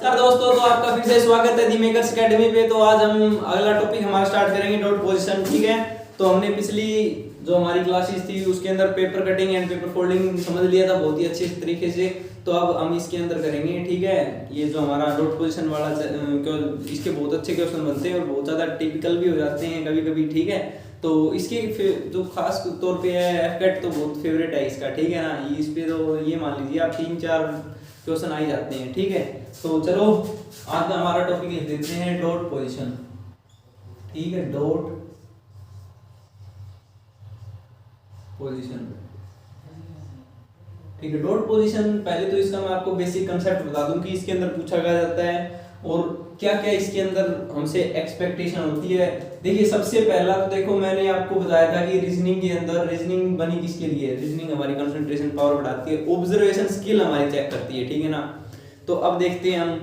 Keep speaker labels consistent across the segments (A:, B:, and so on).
A: नमस्कार दोस्तों, तो आपका फिर से स्वागत है दी मेकर्स एकेडमी पे। तो आज हम अगला टॉपिक हमारा स्टार्ट करेंगे डॉट पोजीशन। ठीक है, तो हमने पिछली जो हमारी क्लासेस थी उसके अंदर paper cutting and paper folding समझ लिया था बहुत ही अच्छे तरीके से। तो अब हम इसके अंदर करेंगे। ठीक है, ये जो हमारा डॉट पोजीशन वाला इसके बहुत अच्छे क्वेश्चन बनते हैं और बहुत ज़्यादा टिपिकल भी हो जाते हैं कभी कभी। ठीक है, तो इसके जो खास तौर पे है एफकेट तो बहुत फेवरेट है इसका। ठीक है ना, इस पे तो ये मान लीजिए आप 3-4 क्वेश्चन आ ही जाते हैं। ठीक है, तो चलो आज का हमारा टॉपिक लिख देते हैं डॉट पोजीशन। ठीक है, डॉट पोजीशन। ठीक है, डॉट पोजीशन पहले तो इसका मैं आपको बेसिक कंसेप्ट बता दूं कि इसके अंदर पूछा क्या जाता है और क्या क्या इसके अंदर हमसे एक्सपेक्टेशन होती है। देखिए, सबसे पहला तो देखो मैंने आपको बताया था कि रीजनिंग के अंदर रीजनिंग बनी किसके लिए? रीजनिंग हमारी कंसंट्रेशन पावर बढ़ाती है, ऑब्जर्वेशन स्किल हमारी चेक करती है। ठीक है ना, तो अब देखते हैं हम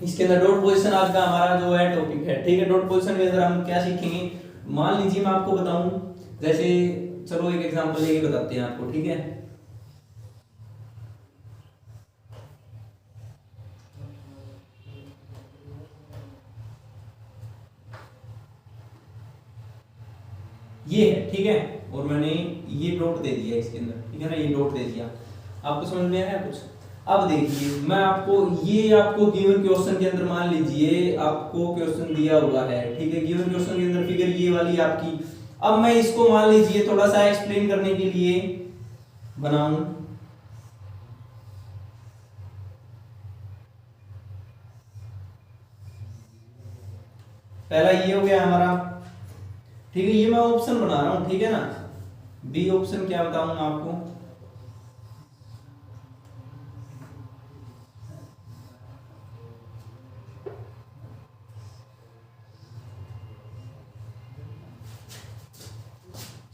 A: इसके अंदर डॉट पोजीशन। आज का हमारा जो है टॉपिक है। ठीक है, डॉट पोजीशन के अंदर हम क्या सीखेंगे? मान लीजिए मैं आपको बताऊं, जैसे चलो एक एग्जांपल लेके बताते हैं आपको। ठीक है, ये है। ठीक है, और मैंने ये डॉट दे दिया इसके अंदर। ठीक है ना, ये डॉट दे दिया। आपको समझ में आया कुछ? अब देखिए मैं आपको गिवन क्वेश्चन के अंदर मान लीजिए आपको क्वेश्चन दिया हुआ है। ठीक है, गिवन क्वेश्चन के अंदर फिगर ये वाली आपकी। अब मैं इसको मान लीजिए थोड़ा सा एक्सप्लेन करने के लिए बनाऊं। पहला ये हो गया हमारा। ठीक है, ये मैं ऑप्शन बना रहा हूं। ठीक है ना, बी ऑप्शन क्या बताऊंगा आपको?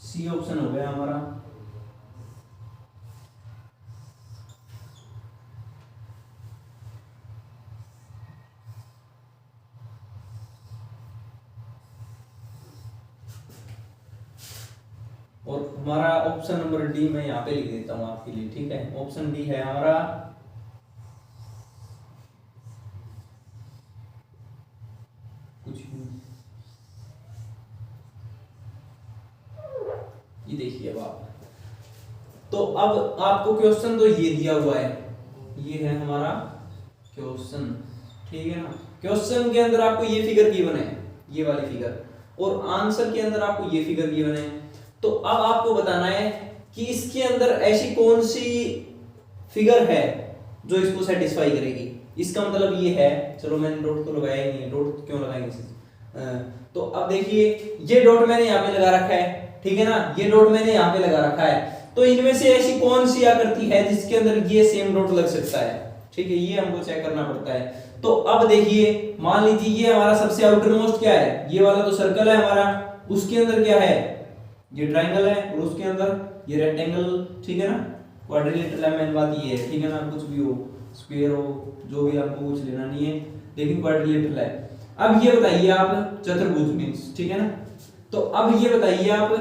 A: सी ऑप्शन हो गया हमारा। और हमारा ऑप्शन नंबर डी मैं यहाँ पे लिख देता हूं आपके लिए। ठीक है, ऑप्शन डी है हमारा कुछ ये देखिए। अब आप तो अब आपको क्वेश्चन तो ये दिया हुआ है, ये है हमारा क्वेश्चन। ठीक है ना, क्वेश्चन के अंदर आपको ये फिगर गिवन है, ये वाली फिगर, और आंसर के अंदर आपको ये फिगर गिवन है। तो अब आपको बताना है कि इसके अंदर ऐसी कौन सी फिगर है जो इसको सेटिस्फाई करेगी। इसका मतलब ये है, चलो मैंने डॉट तो लगाया ही नहीं है, डॉट क्यों लगाएंगे? तो अब देखिए ये डॉट मैंने यहाँ पे लगा रखा है। ठीक है ना, ये डॉट मैंने यहाँ पे लगा रखा है। तो इनमें से ऐसी कौन सी आकृति है जिसके अंदर ये सेम डॉट लग सकता है? ठीक है, ये हमको चेक करना पड़ता है। तो अब देखिए मान लीजिए ये हमारा सबसे आउटर मोस्ट क्या है? ये वाला तो सर्कल है हमारा, उसके अंदर क्या है? ये ट्राइंगल है, और उसके अंदर ये रेक्टेंगल। ठीक है ना, क्वाड्रिलेटरल है, मेन बात ये है। ठीक है ना, कुछ भी हो, स्क्वायर हो, जो भी, आपको कुछ लेना नहीं है, लेकिन क्वाड्रिलेटरल है। अब ये बताइए आप चतुर्भुज मींस। ठीक है ना, तो अब ये बताइए आप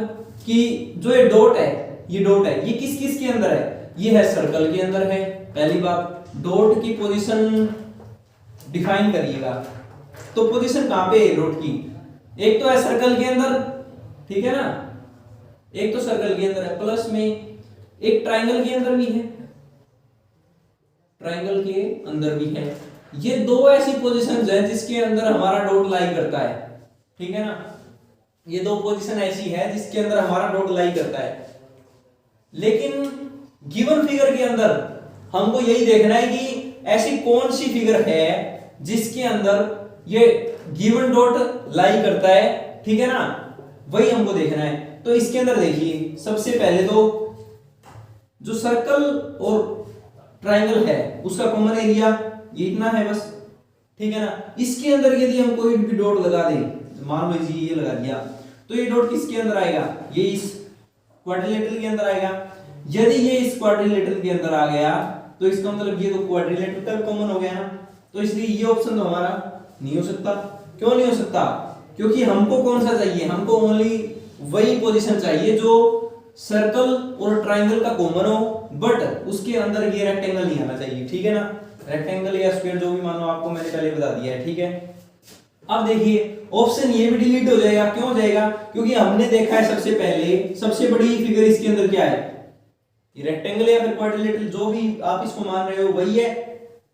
A: कि जो ये डॉट है, ये डॉट है, ये किस किस के अंदर है? ये है सर्कल के अंदर है। पहली बात, डॉट की पोजीशन डिफाइन करिएगा। तो पोजीशन कहां पे है डॉट की? एक तो है सर्कल के अंदर, ठीक है ना, एक तो सर्कल के अंदर है, प्लस में एक ट्राइंगल के अंदर भी है, ट्राइंगल के अंदर भी है। ये दो ऐसी पोजीशंस हैं जिसके अंदर हमारा डॉट लाई करता है। ठीक है ना, ये दो पोजीशन ऐसी है जिसके अंदर हमारा डॉट लाई करता है। लेकिन गिवन फिगर के अंदर हमको यही देखना है कि ऐसी कौन सी फिगर है जिसके अंदर ये गिवन डॉट लाई करता है। ठीक है ना, वही हमको देखना है। तो इसके अंदर देखिए सबसे पहले तो जो सर्कल और ट्राइंगल है उसका कॉमन एरिया ये इतना है बस। ठीक है ना, इसके अंदर यदि हम कोई भी डॉट लगा दें, मान लीजिए ये लगा दिया, तो ये डॉट किसके अंदर आएगा? ये इस क्वाड्रिलेटरल के अंदर आएगा। यदि ये इस क्वाड्रिलेटरल के अंदर आ गया तो इसका मतलब ये तो क्वाड्रिलेटरल का कॉमन हो गया ना। तो इसलिए ये ऑप्शन तो हमारा नहीं हो सकता। क्यों नहीं हो सकता? क्योंकि हमको कौन सा चाहिए? हमको ओनली वही पोजीशन चाहिए जो सर्कल और ट्राइंगल का कॉमन हो, बट उसके अंदर ये रेक्टेंगल नहीं आना चाहिए। ठीक है ना, रेक्टेंगल या स्क्वायर जो भी मानो आपको मैंने पहले बता दिया है, ठीक है। अब देखिए ऑप्शन ये भी डिलीट हो जाएगा, क्यों हो जाएगा, क्योंकि हमने देखा है सबसे पहले सबसे बड़ी फिगर इसके अंदर क्या है, ये रेक्टेंगल या फिर क्वाड्रिलेटरल जो भी आप इसको मान रहे हो वही है,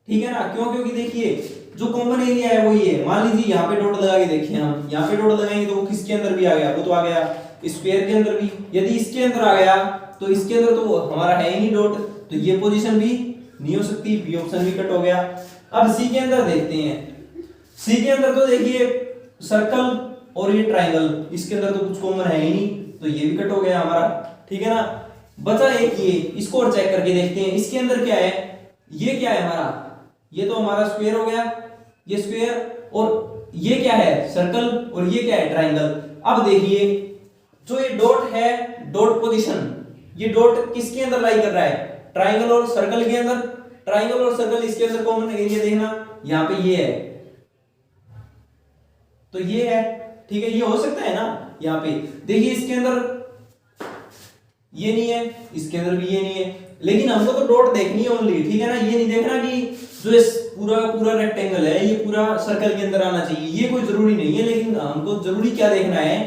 A: ठीक है ना। क्यों, क्योंकि देखिए जो कॉमन एरिया है वो ये है। मान लीजिए यहाँ पे डॉट लगा के देखिए, हम यहाँ पे डॉट लगाएंगे तो वो किसके अंदर भी आ गया, वो तो आ गया स्क्वायर के अंदर भी। यदि इसके अंदर आ गया तो इसके अंदर तो हमारा है ही नहीं डॉट, तो ये पोजीशन भी नहीं हो सकती, बी ऑप्शन भी कट हो गया। अब सी के अंदर देखते हैं। सी के अंदर तो देखिए सर्कल और ये ट्राइंगल, इसके अंदर तो कुछ कॉमन है ही नहीं, तो ये भी कट हो गया हमारा, ठीक है ना। बचा एक ये, इसको और चेक करके देखते हैं इसके अंदर क्या है। ये क्या है हमारा, ये तो हमारा स्क्वायर हो गया, ये स्क्वायर, और ये क्या है सर्कल, और ये क्या है ट्राइंगल। अब देखिए जो ये डॉट है, डॉट पोजीशन, ये डॉट किसके अंदर लाई कर रहा है, ट्राइंगल और सर्कल के अंदर। ट्राइंगल और सर्कल इसके अंदर कॉमन एरिया देखना, यहां पे ये है तो ये है, ठीक है, ये हो सकता है ना। यहां पे देखिए इसके अंदर ये नहीं है, इसके अंदर भी ये नहीं है, लेकिन हमको तो डॉट देखनी है ओनली, ठीक है ना। ये नहीं देखना कि जो इस पूरा रेक्टेंगल है ये पूरा सर्कल के अंदर आना चाहिए, ये कोई जरूरी नहीं है। लेकिन हमको जरूरी क्या देखना है,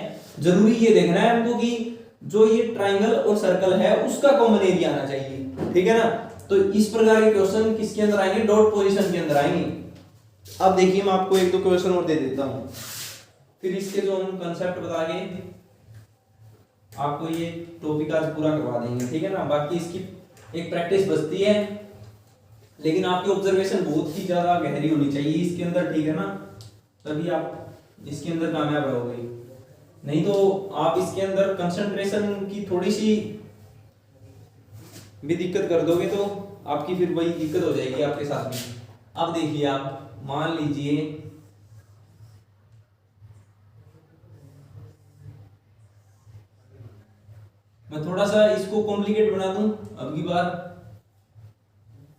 A: जरूरी ये देखना है हमको कि जो ये ट्राइंगल और सर्कल है उसका कॉमन एरिया आना चाहिए, ठीक है ना। तो इस प्रकार के क्वेश्चन किसके अंदर आएंगे, डॉट पोजीशन के अंदर आएंगे। अब देखिए मैं आपको एक दो क्वेश्चन और दे देता हूं, फिर इसके जो हम कंसेप्ट बता के आपको ये टॉपिक आज पूरा करवा देंगे, ठीक है ना। बाकी इसकी एक प्रैक्टिस बचती है, लेकिन आपकी ऑब्जर्वेशन बहुत ही ज्यादा गहरी होनी चाहिए इसके अंदर, ठीक है ना, तभी आप इसके अंदर कामयाब रहोगे। नहीं तो आप इसके अंदर कंसंट्रेशन की थोड़ी सी भी दिक्कत कर दोगे तो आपकी फिर वही दिक्कत हो जाएगी आपके साथ भी। अब देखिए आप मान लीजिए मैं थोड़ा सा इसको कॉम्प्लिकेट बना दूं अब की बार,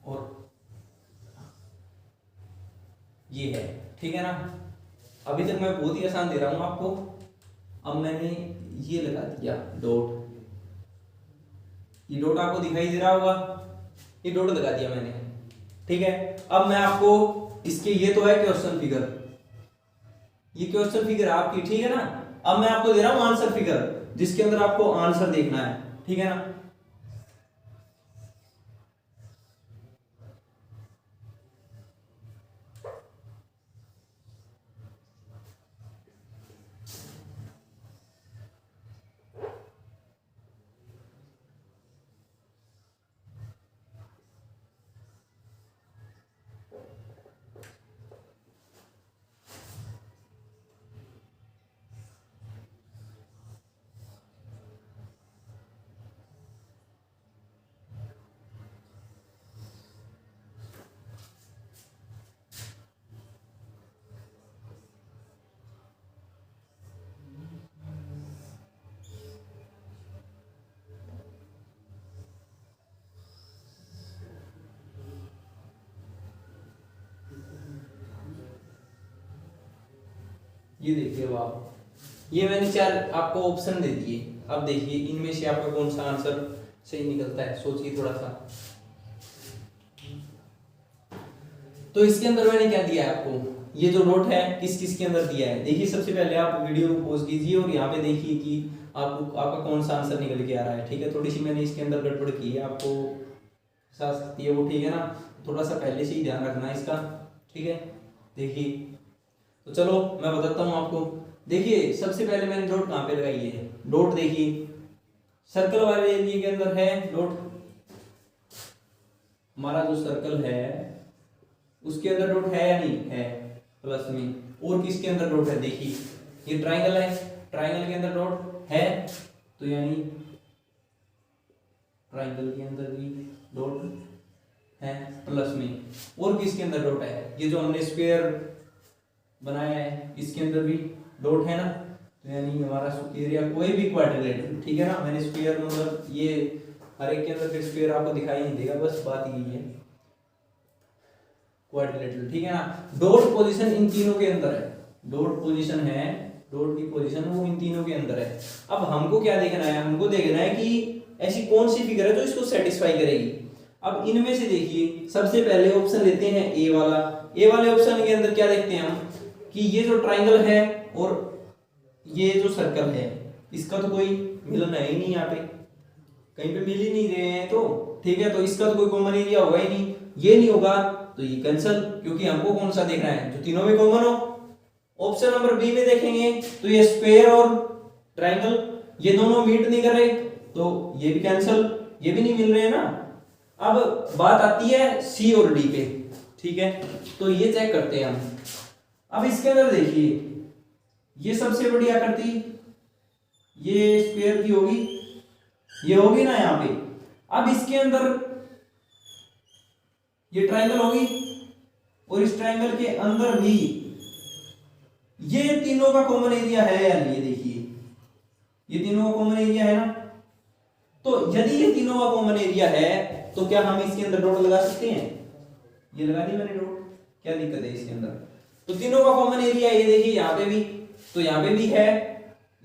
A: और ये है, ठीक है ना। अभी तक मैं बहुत ही आसान दे रहा हूं आपको। अब मैंने ये लगा दिया डॉट, ये डॉट आपको दिखाई दे रहा होगा, ये डॉट लगा दिया मैंने, ठीक है। अब मैं आपको इसके, ये तो है क्वेश्चन फिगर, ये क्वेश्चन फिगर आपकी, ठीक है ना। अब मैं आपको दे रहा हूं आंसर फिगर जिसके अंदर आपको आंसर देखना है, ठीक है ना। ये देखिए अब आप, ये मैंने चार आपको ऑप्शन दे दिए। अब देखिए इनमें से आपका कौन सा आंसर सही निकलता है, सोचिए थोड़ा सा। तो इसके अंदर मैंने क्या दिया है आपको, ये जो नोट है किस किस के अंदर दिया है। देखिए सबसे पहले आप वीडियो को पॉज कीजिए और यहाँ पे देखिए कि आपको आपका कौन सा आंसर निकल के आ रहा है, ठीक है। थोड़ी सी मैंने इसके अंदर गड़बड़ की है, आपको साथ सकती है वो, ठीक है ना। थोड़ा सा पहले से ही ध्यान रखना है इसका, ठीक है। देखिए तो चलो मैं बताता हूँ आपको। देखिए सबसे पहले मैंने डॉट कहाँ पे लगाई है, डॉट देखिए सर्कल वाले एरिया के अंदर है डॉट, हमारा जो सर्कल है उसके अंदर डॉट है या नहीं है, प्लस में। और किसके अंदर डॉट है, देखिए ये ट्राइंगल है, ट्राइंगल के अंदर डॉट है, तो यानी ट्राइंगल के अंदर भी डॉट है प्लस में। और किसके अंदर डॉट है, ये जो हमने स्क्वायर बनाया है इसके अंदर भी डॉट है ना, तो यानी हमारा एरिया कोई भी क्वाड्रिलेटरल, ठीक है ना। मैंने स्क्वायर मतलब ये हर एक के अंदर फिर स्क्वायर आपको दिखाई नहीं देगा, बस बात यही है, क्वाड्रिलेटरल, ठीक है ना। डॉट पोजीशन इन तीनों के अंदर है, डॉट पोजीशन है, डॉट की पोजीशन वो इन तीनों के अंदर है। अब हमको क्या देखना है, हमको देखना है कि ऐसी कौन सी फिगर है जो इसको सेटिस्फाई करेगी। अब इनमें से देखिए सबसे पहले ऑप्शन लेते हैं ए वाला। ए वाले ऑप्शन के अंदर क्या देखते हैं हम कि ये जो ट्राइंगल है और ये जो सर्कल है इसका तो कोई मिलन है ही नहीं, यहाँ पे कहीं पे मिल ही नहीं रहे हैं, तो ठीक है, तो इसका तो कोई कॉमन एरिया होगा ही नहीं, ये नहीं होगा तो ये कैंसिल, क्योंकि हमको कौन सा देखना है जो तीनों में कॉमन हो। ऑप्शन नंबर बी में देखेंगे तो ये स्क्वायर और ट्राइंगल ये दोनों मीट नहीं कर रहे तो ये भी कैंसिल, ये भी नहीं मिल रहे हैं ना। अब बात आती है सी और डी पे, ठीक है, तो ये चेक करते हैं हम। अब इसके अंदर देखिए ये सबसे बड़ी आकृति ये स्क्वायर की होगी, ये होगी ना यहाँ पे। अब इसके अंदर ये ट्राइंगल होगी और इस ट्राइंगल के अंदर भी ये तीनों का कॉमन एरिया है यार, ये देखिए ये तीनों का कॉमन एरिया है ना। तो यदि ये तीनों का कॉमन एरिया है तो क्या हम इसके अंदर डॉट लगा सकते हैं? ये लगा दी मैंने डॉट, क्या दिक्कत है इसके अंदर? तो तीनों का कॉमन एरिया ये देखिए यहाँ पे भी, तो यहाँ पे भी है,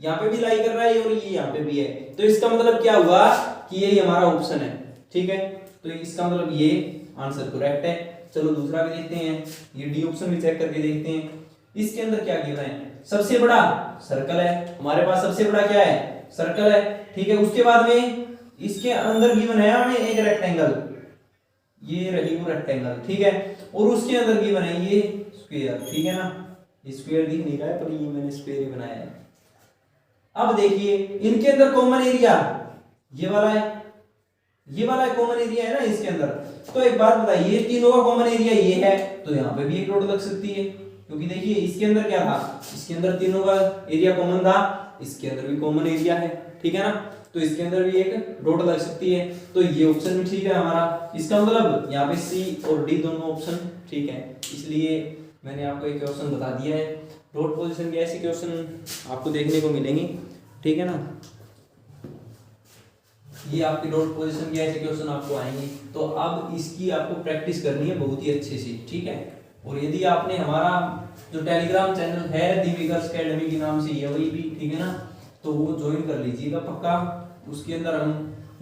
A: यहाँ पे भी लाई कर रहा है और ये यहाँ पे भी है, तो इसका मतलब क्या हुआ कि ये हमारा ऑप्शन है, ठीक है, तो इसका मतलब ये आंसर करेक्ट है। चलो दूसरा भी देखते हैं, ये डी ऑप्शन भी चेक करके देखते हैं। इसके अंदर क्या गिवन है? सबसे बड़ा सर्कल है, हमारे पास सबसे बड़ा क्या है? सर्कल है, ठीक है। उसके बाद में इसके अंदर गिवन है हमें एक रेक्टेंगल, ये रही वो रेक्टेंगल, ठीक है, और उसके अंदर गिवन है ये स्क्वायर, ठीक है ना। स्क्वायर दिख नहीं रहा है पर ये मैंने स्क्वायर ही बनाया है। अब देखिए इनके अंदर कॉमन एरिया ये वाला है, ये वाला कॉमन एरिया है ना इसके अंदर। तो एक बात बताइए, तीनों का कॉमन एरिया ये है तो यहाँ पे भी एक डॉट लग सकती है, क्योंकि देखिए इसके अंदर क्या था, इसके अंदर तीनों का एरिया कॉमन था, इसके अंदर भी कॉमन एरिया है, ठीक है ना, तो इसके अंदर भी एक डॉट लग सकती है। तो ये ऑप्शन भी ठीक है हमारा। इसका मतलब यहाँ पे सी और डी दोनों ऑप्शन ठीक है, इसलिए मैंने आपको एक क्वेश्चन बता दिया है। डॉट पोजीशन के ऐसे क्वेश्चन आपको देखने को मिलेंगे, ठीक है ना, ये आपके डॉट पोजीशन के ऐसे क्वेश्चन आपको आएंगे। तो अब इसकी आपको प्रैक्टिस करनी है बहुत ही अच्छे से, ठीक है। और यदि आपने हमारा जो टेलीग्राम चैनल है दिव्यगर्ल्स अकेडमी के नाम से, ये वही भी, ठीक है ना, तो वो ज्वाइन कर लीजिएगा पक्का। उसके अंदर हम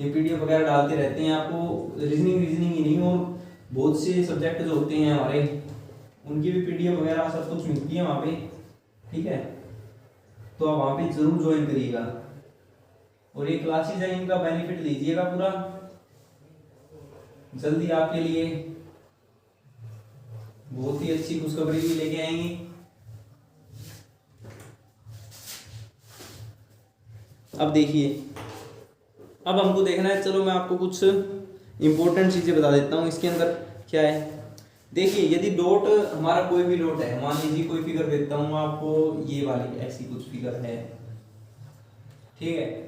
A: ये पीडीएफ वगैरह डालते रहते हैं, आपको रीजनिंग ही नहीं और बहुत से सब्जेक्ट जो होते हैं हमारे उनकी भी पीडीएफ वगैरह सब कुछ मिलती है वहाँ पे, ठीक है। तो आप वहाँ पे जरूर ज्वाइन करिएगा और ये क्लासेज है इनका बेनिफिट लीजिएगा पूरा। जल्दी आपके लिए बहुत ही अच्छी खुशखबरी भी लेके आएंगे। अब देखिए, अब हमको देखना है, चलो मैं आपको कुछ इंपॉर्टेंट चीजें बता देता हूँ। इसके अंदर क्या है, देखिए यदि डॉट हमारा कोई भी डॉट है, मान लीजिए कोई फिगर देता हूँ आपको, ये वाली ऐसी कुछ फिगर है, ठीक है।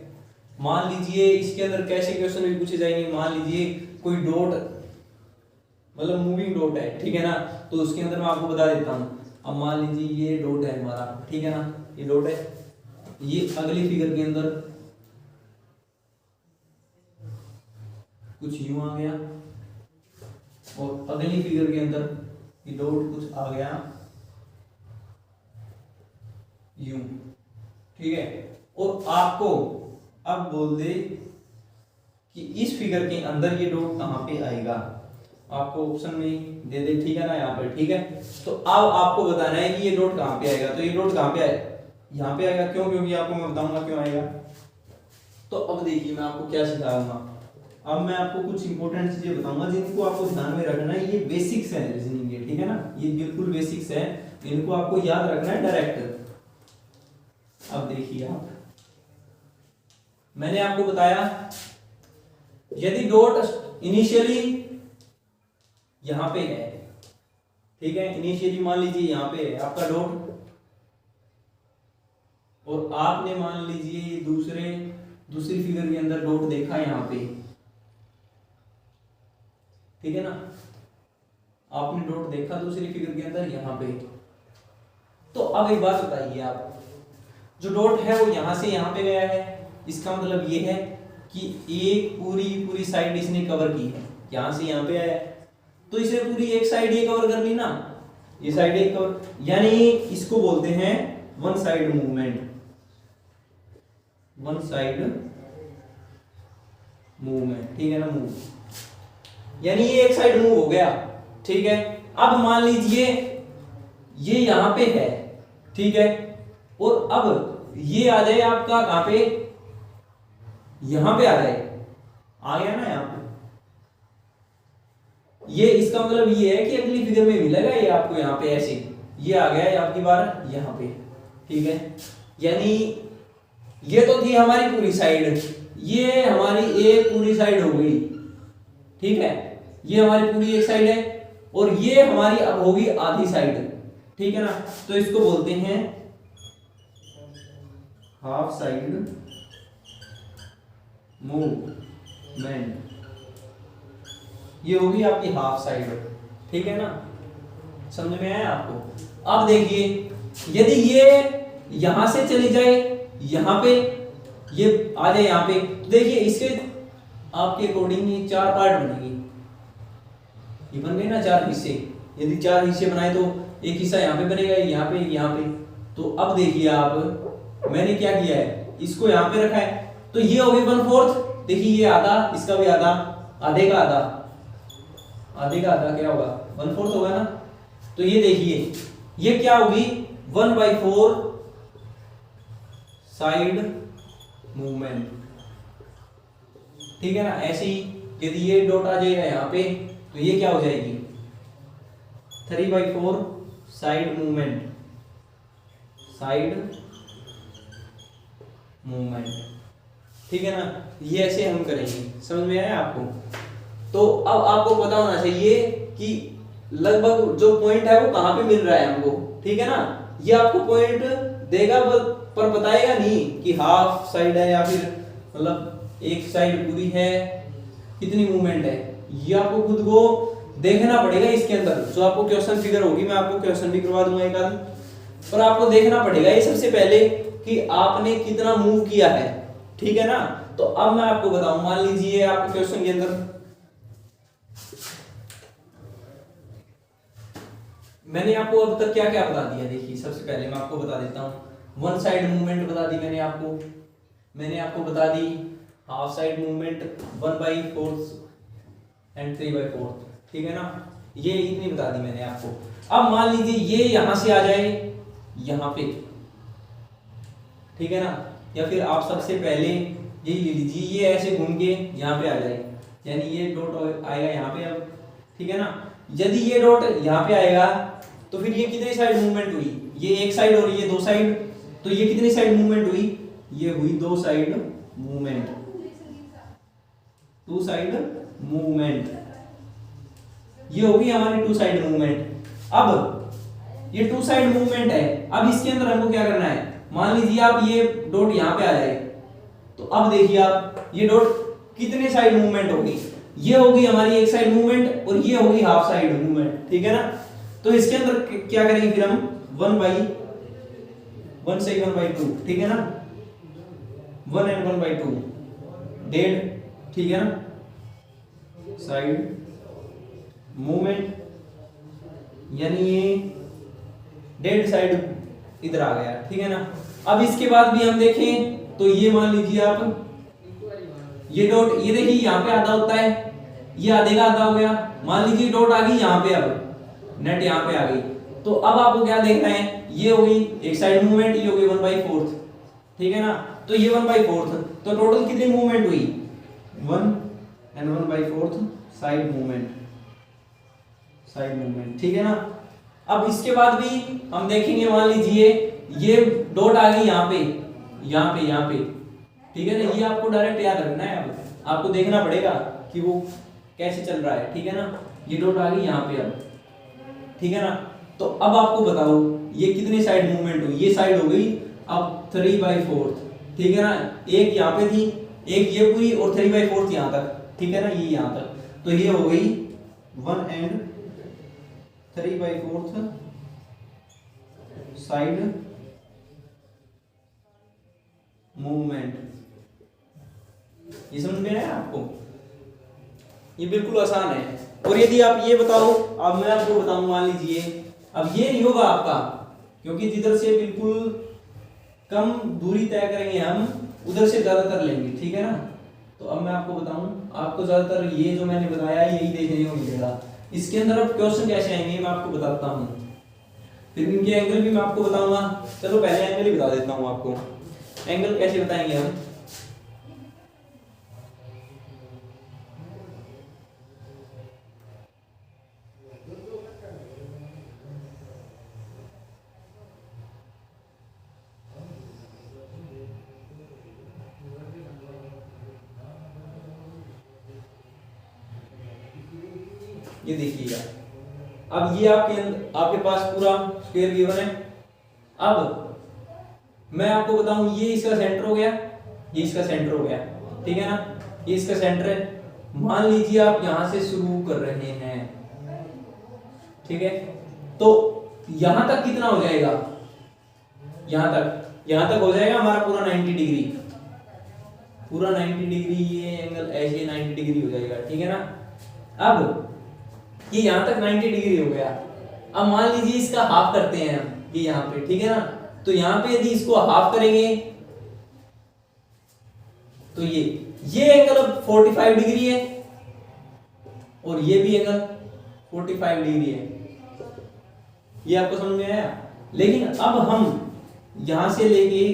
A: मान लीजिए इसके अंदर कैसे क्वेश्चन भी पूछे जाएंगे, मान लीजिए कोई डॉट मतलब मूविंग डॉट है, ठीक है ना, तो उसके अंदर मैं आपको बता देता हूँ। अब मान लीजिए ये डॉट है हमारा, ठीक है ना, ये डॉट है, ये अगली फिगर के अंदर कुछ यूं आ गया और अगली फिगर के अंदर ये डॉट कुछ आ गया यूं, ठीक है। और आपको अब बोल दे कि इस फिगर के अंदर ये डॉट कहां पे आएगा, आपको ऑप्शन में दे दे, ठीक है ना, यहाँ पर, ठीक है। तो अब आपको बताना है कि ये डॉट कहां पे आएगा, तो ये डॉट कहां पे आएगा, यहाँ पे आएगा। क्यों? क्योंकि आपको मैं बताऊंगा क्यों आएगा। तो अब देखिए मैं आपको क्या सिखाऊंगा, अब मैं आपको कुछ इंपॉर्टेंट चीजें बताऊंगा जिनको आपको ध्यान में रखना है। ये बेसिक्स है रीजनिंग के, ठीक है ना, ये बिल्कुल बेसिक्स है, इनको आपको याद रखना है डायरेक्ट। अब देखिए आप, मैंने आपको बताया यदि डॉट इनिशियली यहां पे है, ठीक है, इनिशियली मान लीजिए यहां पे है आपका डॉट, और आपने मान लीजिए दूसरी फिगर के अंदर डॉट देखा यहां पे, ठीक है ना, आपने डॉट देखा दूसरी फिगर के अंदर यहां पे। तो अब एक बात बताइए आप, जो डॉट है वो यहां से यहां पे गया है, इसका मतलब ये है कि एक पूरी साइड इसने कवर की है, यहां से यहां पे आया है, तो इसने पूरी एक साइड ये कवर कर ली ना, ये साइड एक कवर, यानी इसको बोलते हैं one side movement, one side movement, ठीक है ना, मूव। यानी ये एक साइड मूव हो गया, ठीक है। अब मान लीजिए ये यहां पे है, ठीक है, और अब ये आ जाए आपका कहां पे, यहां पे आ जाए, आ गया ना यहां पे। ये इसका मतलब ये है कि अगली फिगर में मिलेगा ये आपको यहां पे ऐसे, ये आ गया है आपकी बार यहां पे, ठीक है। यानी ये तो थी हमारी पूरी साइड, ये हमारी एक पूरी साइड हो गई, ठीक है, ये हमारी पूरी एक साइड है, और ये हमारी अब होगी आधी साइड, ठीक है ना। तो इसको बोलते हैं हाफ साइड मूवमेंट, ये होगी आपकी हाफ साइड, ठीक है ना, समझ में आया आपको। अब देखिए यदि ये यहां से चली जाए यहां पे, ये आ जाए यहां पे, तो देखिए इसके आपके अकॉर्डिंग ये चार पार्ट बनेगी, ये बन गए ना चार हिस्से। यदि चार हिस्से बनाए तो एक हिस्सा यहाँ पे बनेगा, यहाँ पे, यहाँ पे। तो अब देखिए आप, मैंने क्या किया है, इसको यहाँ पे रखा है, तो ये होगी 1/4। देखिए ये आधा, इसका भी आधा, आधे का आधा, आधे का आधा क्या होगा 1/4 होगा ना। तो ये देखिए ये क्या होगी 1/4 साइड मूवमेंट, ठीक है ना। ऐसे ही यदि ये डॉट आ जाएगा यहाँ पे तो ये क्या हो जाएगी 3/4 साइड मूवमेंट, साइड मूवमेंट, ठीक है ना। ये ऐसे हम करेंगे, समझ में आया आपको। तो अब आपको पता होना चाहिए कि लगभग जो पॉइंट है वो कहां पे मिल रहा है हमको, ठीक है ना। ये आपको पॉइंट देगा पर बताएगा नहीं कि हाफ साइड है या फिर मतलब एक साइड पूरी है, कितनी मूवमेंट है, ये आपको खुद को देखना पड़ेगा इसके अंदर। जो आपको क्वेश्चन फिगर होगी, मैं आपको क्वेश्चन भी करवा दूंगा एक आध, पर आपको देखना पड़ेगा ये सबसे पहले कि आपने कितना मूव किया है, ठीक है ना। तो अब मैं आपको बताऊं, मान लीजिए आपको क्वेश्चन के अंदर मैंने आपको अब तक क्या क्या बता दिया। देखिए सबसे पहले मैं आपको बता देता हूं, वन साइड मूवमेंट बता दी मैंने आपको बता दी हाफ साइड मूवमेंट 1/4 एंड 3/4, ठीक है ना। ये इतनी बता दी मैंने आपको। अब मान लीजिए ये यहां से आ जाए यहां पे, ठीक है ना, या फिर आप सबसे पहले ये ले लीजिए, ये ऐसे घूम के यहां पे आ जाए, यानी ये डॉट आएगा यहां पे अब, ठीक है ना। यदि ये डॉट यहां पे आएगा तो फिर ये कितनी साइड मूवमेंट हुई, ये एक साइड और ये दो साइड, तो ये कितनी साइड मूवमेंट हुई, ये हुई दो side movement, two side movement, ये होगी हमारी टू साइड मूवमेंट। अब ये टू साइड मूवमेंट है, अब इसके अंदर हमको क्या करना है, मान लीजिए आप ये डॉट यहां पे आ जाए, तो अब देखिए आप ये डॉट कितने साइड मूवमेंट होगी, ये होगी हमारी एक साइड मूवमेंट और ये होगी हाफ साइड मूवमेंट, ठीक है ना। तो इसके अंदर क्या करेंगे फिर हम 1/1 से 1/2, ठीक है ना, 1 and 1/2 डेड, ठीक है ना, साइड मूवमेंट, यानी ये डेड साइड इधर आ गया, ठीक है ना। अब इसके बाद भी हम देखें तो ये मान लीजिए आप ये डॉट, ये देखिए यहाँ पे आधा होता है, ये आधे का आधा हो गया, मान लीजिए डॉट आ गई यहाँ पे, अब नेट यहाँ पे आ गई, तो अब आपको क्या देखना है, ये होगी एक साइड मूवमेंट, ये होगी 1/4, ठीक है ना। तो ये 1/4, तो टोटल कितनी मूवमेंट हुई 1 and 1/4 साइड मूवमेंट, ठीक है ना। अब इसके बाद भी हम देखेंगे, मान लीजिए ये डॉट आ गई यहाँ पे, ठीक है ना। ये आपको डायरेक्ट याद रखना है, अब आपको देखना पड़ेगा कि वो कैसे चल रहा है, ठीक है ना। ये डॉट आ गई यहाँ पे अब, ठीक है ना। तो अब आपको बताओ ये कितनी साइड मूवमेंट हुई, ये साइड हो गई अब 3/4, ठीक है ना। एक यहाँ पे थी, एक ये पूरी और 3/4 यहाँ तक, ठीक है ना, ये यहाँ तक, तो ये हो गई 1 and 3/4 साइड मूवमेंट। ये समझ में आया आपको, ये बिल्कुल आसान है। और यदि आप ये बताओ, अब मैं आपको बताऊं, मान लीजिए अब ये नहीं होगा आपका, क्योंकि जिधर से बिल्कुल कम दूरी तय करेंगे हम उधर से ज्यादा कर लेंगे, ठीक है ना। तो अब मैं आपको बताऊं, आपको ज्यादातर ये जो मैंने बताया यही देखने को मिलेगा। इसके अंदर अब क्वेश्चन कैसे आएंगे मैं आपको बताता हूं, फिर इनके एंगल भी मैं आपको बताऊंगा। चलो पहले एंगल ही बता देता हूं आपको। एंगल कैसे बताएंगे हम, ये देखिएगा। अब ये आपके पास पूरा स्क्वायर गिवन है। अब मैं आपको बताऊं, ये इसका सेंटर हो गया, ये इसका सेंटर हो गया, ठीक है ना, ये इसका सेंटर है। मान लीजिए आप यहां से शुरू कर रहे हैं, ठीक है, तो यहां तक कितना हो जाएगा, यहां तक हो जाएगा हमारा पूरा 90 डिग्री, पूरा 90 डिग्री, ये एंगल ऐसे 90 डिग्री हो जाएगा, ठीक है ना। अब ये यहां तक 90 डिग्री हो गया। अब मान लीजिए इसका हाफ करते हैं हम, ये यहां पे, ठीक है ना, तो यहां पे यदि इसको हाफ करेंगे तो ये एंगल अब 45 डिग्री है और ये भी एंगल 45 डिग्री है। ये आपको समझ में आया। लेकिन अब हम यहां से लेके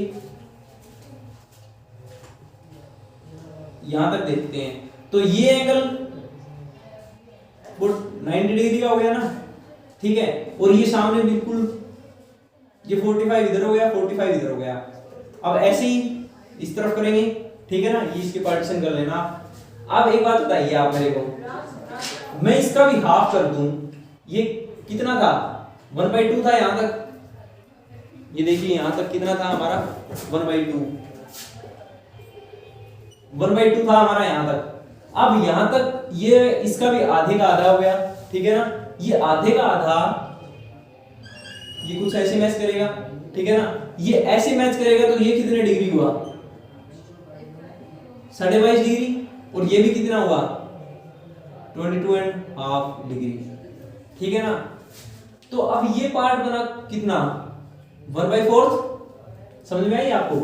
A: यहां तक देखते हैं, तो ये एंगल 90 डिग्री का हो गया ना, ठीक है, और ये सामने बिल्कुल ये 45 इधर हो गया, 45 इधर हो गया। अब ऐसे ही इस तरफ करेंगे, ठीक है ना, ये इसके पार्टीशन कर लेना। अब एक बात बताइए आप मेरे को, मैं इसका भी हाफ कर दूं, ये कितना था, 1/2 था यहां तक, ये देखिए यहां तक कितना था हमारा 1/2, 1/2 था हमारा यहां तक। अब यहां तक ये इसका भी आधे का आधा हो गया, ठीक है ना, ये आधे का आधा ये कुछ ऐसे मैच करेगा, ठीक है ना, ये ऐसे मैच करेगा, तो ये कितने डिग्री हुआ, 22.5 डिग्री, और ये भी कितना हुआ 22.5 डिग्री, ठीक है ना। तो अब ये पार्ट बना कितना 1/4, समझ में आई आपको।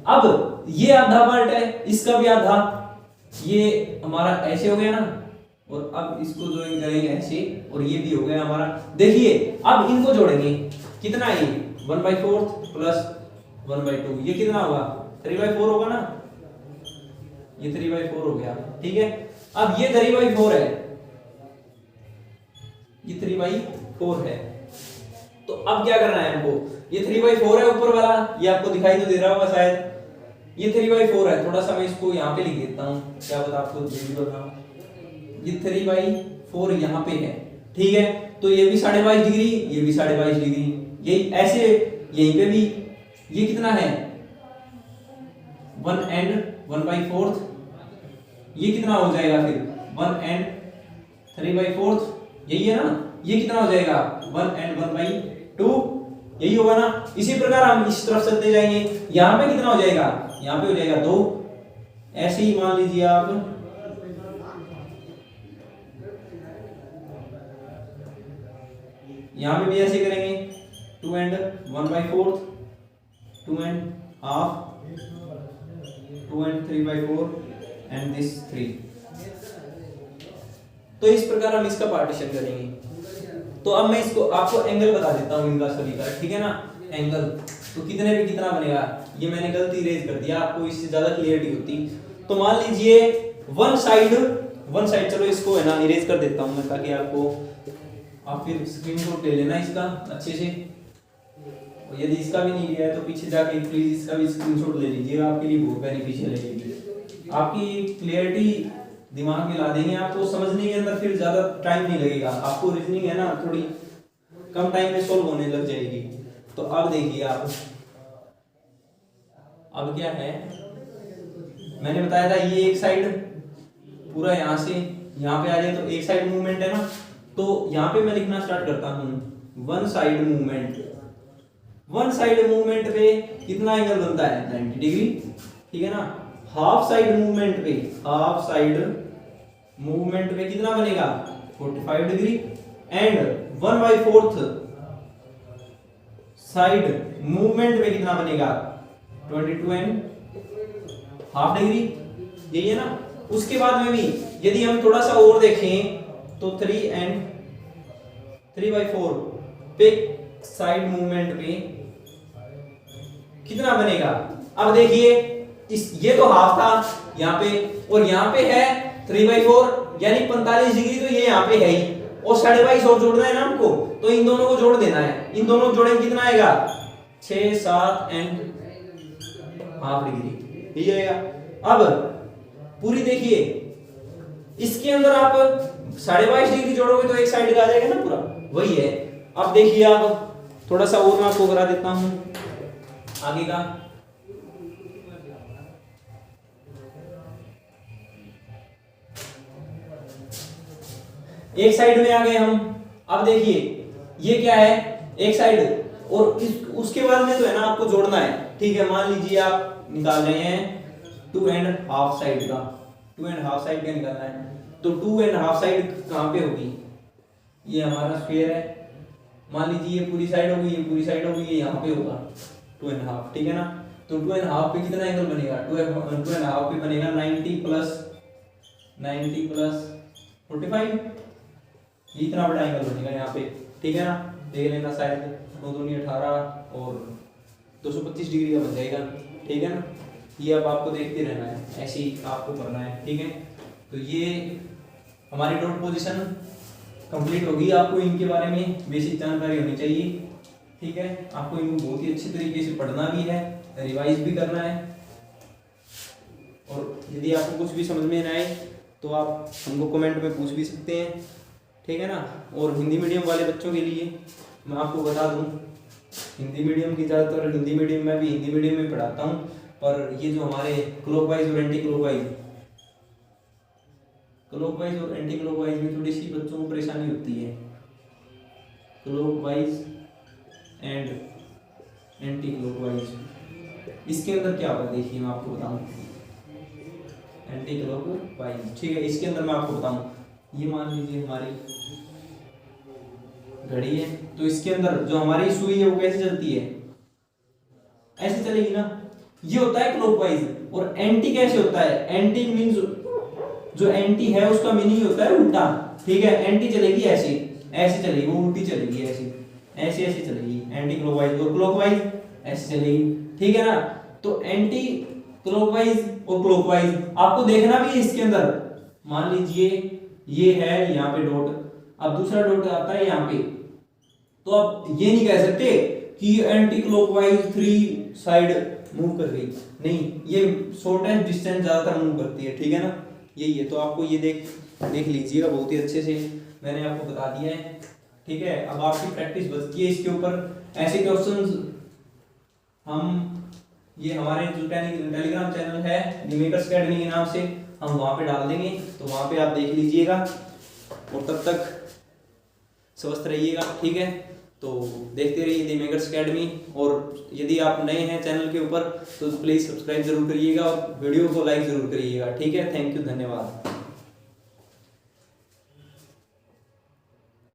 A: अब ये आधा पार्ट है, इसका भी आधा, ये हमारा ऐसे हो गया ना, और अब इसको ज्वाइन करेंगे ऐसे, और ये भी हो गया हमारा। देखिए अब इनको जोड़ेंगे, कितना है 1/4 प्लस 1/2, ये कितना होगा 3/4 होगा ना, ये 3/4 हो गया, ठीक है। अब ये 3/4 है, ये 3/4 है, तो अब क्या करना है हमको, ये 3/4 है ऊपर वाला, ये आपको दिखाई तो दे रहा होगा शायद, ये 3/4 है। थोड़ा सा मैं इसको यहाँ पे लिख देता हूँ, क्या पता आपको बताऊं, ये 3/4 यहाँ पे है, ठीक है। तो ये भी 22.5 डिग्री, ये भी 22.5 डिग्री, यही ऐसे यहीं पे भी ये कितना है 1 and 1/4, ये कितना हो जाएगा फिर 1 and 3/4, यही है ना, ये कितना हो जाएगा 1 and 1/2, यही होगा ना। इसी प्रकार हम इस तरफ चलते जाएंगे, यहां पे कितना हो जाएगा, यहां पे हो जाएगा 2, ऐसे ही मान लीजिए आप, यहां पे भी ऐसे करेंगे 2 and 1/4, 2 and half, 2 and 3/4 and this 3। तो इस प्रकार हम इसका पार्टीशन करेंगे। तो अब मैं इसको आपको एंगल बता देता हूं इनका सभी का, ठीक है ना। एंगल तो कितने पे कितना बनेगा, ये मैंने गलती इरेज कर दिया, आपको इससे ज्यादा क्लियरिटी होती। तो मान लीजिए वन साइड, चलो इसको है ना इरेज कर देता हूं मैं, ताकि आपको, आप फिर स्क्रीनशॉट ले लेना इसका अच्छे से, और यदि इसका भी नहीं लिया है तो पीछे जाके प्लीज इसका भी स्क्रीनशॉट ले लीजिएगा, आपके लिए बहुत बेनिफिशियल है। आपकी क्लियरिटी दिमाग में ला देंगे, आपको समझने के अंदर फिर ज्यादा टाइम नहीं लगेगा, आपको रीजनिंग है ना थोड़ी कम टाइम में सॉल्व होने लग जाएगी। तो अब देखिए आप, अब क्या है, मैंने बताया था ये एक साइड पूरा यहां से यहां पे आ जाए तो एक साइड मूवमेंट है ना, तो यहां पे मैं लिखना स्टार्ट करता हूं one side movement. One side movement पे कितना एंगल बनता है 90 डिग्री, ठीक है ना। हाफ साइड मूवमेंट पे कितना बनेगा 45 डिग्री, एंड 1/4 साइड मूवमेंट पे कितना बनेगा 22.5 डिग्री, यही है ना। उसके बाद में भी यदि हम थोड़ा सा और देखें तो 3/4 पे साइड मूवमेंट पे कितना बनेगा। अब देखिए इस ये तो हाफ था यहाँ पे, और यहाँ पे है 3/4 यानी 45 डिग्री, तो ये यहाँ पे है ही, और 22.5 और जोड़ना है ना हमको, तो इन दोनों को जोड़ देना है। इन दोनों को जोड़ेंगे कितना आएगा 6, 7 एंड हाफ डिग्री ये आएगा। अब पूरी देखिए इसके अंदर आप 22.5 डिग्री जोड़ोगे तो एक साइड का आ जाएगा ना पूरा, वही है। अब देखिए आप थोड़ा सा और मैं आपको करा देता हूं आगे का। एक साइड में आ गए हम। अब देखिए ये क्या है, एक साइड, और उसके बाद में तो है ना आपको जोड़ना है, ठीक है। मान लीजिए आप निकाल रहे हैं 2.5 साइड का, 2.5 साइड का निकालना है, तो 2.5 साइड कहां पे होगी, ये हमारा स्फीयर है, मान लीजिए ये पूरी साइड होगी, ये पूरी साइड होगी, ये यहाँ पे होगा 2.5, ठीक है ना। तो 2.5 पे कितना एंगल बनेगा, 2.5 पे बनेगा 90 प्लस 45, इतना बड़ा एंगल बनेगा यहाँ पे, ठीक है ना। देख लेना साइड 9 दूनी 18 और 225 डिग्री का बन जाएगा, ठीक है ना। ये अब आपको देखते रहना है, ऐसे ही आपको करना है, ठीक है। तो ये हमारी डॉट पोजीशन कंप्लीट होगी। आपको इनके बारे में बेसिक जानकारी होनी चाहिए, ठीक है। आपको इनको बहुत ही अच्छी तरीके से पढ़ना भी है, रिवाइज भी करना है, और यदि आपको कुछ भी समझ में ना आए तो आप हमको कमेंट में पूछ भी सकते हैं, ठीक है ना। और हिंदी मीडियम वाले बच्चों के लिए मैं आपको बता दूं, हिंदी मीडियम की ज़्यादातर हिंदी मीडियम में भी हिंदी मीडियम में पढ़ाता हूं, पर ये जो हमारे क्लॉकवाइज और एंटी क्लॉकवाइज में थोड़ी सी बच्चों को परेशानी होती है। क्लॉकवाइज एंड एंटी क्लॉकवाइज, इसके अंदर क्या होगा देखिए मैं आपको बताऊं। एंटी क्लॉकवाइज, ठीक है, इसके अंदर मैं आपको बताऊं, ये मान लीजिए हमारी घड़ी है, तो इसके अंदर जो हमारी सुई है वो कैसे चलती है, ऐसे चलेगी ना। ये होता है क्लॉकवाइज। और एंटी कैसे होता है, एंटी मींस जो एंटी है उसका मीनिंग होता है उल्टा, ठीक है। एंटी चलेगी ऐसे, ऐसे चलेगी, वो उल्टी चलेगी, ऐसे ऐसे चलेगी एंटी क्लॉकवाइज, और क्लॉकवाइज ऐसे चलेगी, ठीक है ना। तो एंटी क्लॉकवाइज और क्लॉकवाइज आपको देखना भी है इसके अंदर। मान लीजिए ये है यहाँ पे डॉट, अब दूसरा डॉट आता है यहाँ पे, तो आप ये नहीं कह सकते कि एंटी क्लॉकवाइज 3 साइड मूव कर गई, नहीं, ये शॉर्टेस्ट डिस्टेंस ज्यादातर मूव करती है, ठीक है ना। यही है, तो आपको ये देख लीजिएगा बहुत ही अच्छे से मैंने आपको बता दिया है, ठीक है। अब आपकी प्रैक्टिस बचती है इसके ऊपर। ऐसे क्वेश्चंस हम ये हमारे जो टेलीग्राम चैनल है नीमेकर्स अकेडमी के नाम से, हम वहां पे डाल देंगे, तो वहां पे आप देख लीजिएगा, और तब तक स्वस्थ रहिएगा, ठीक है। तो देखते रहिए द मेकर्स अकेडमी, और यदि आप नए हैं चैनल के ऊपर तो प्लीज़ सब्सक्राइब जरूर करिएगा और वीडियो को लाइक जरूर करिएगा, ठीक है। थैंक यू, धन्यवाद।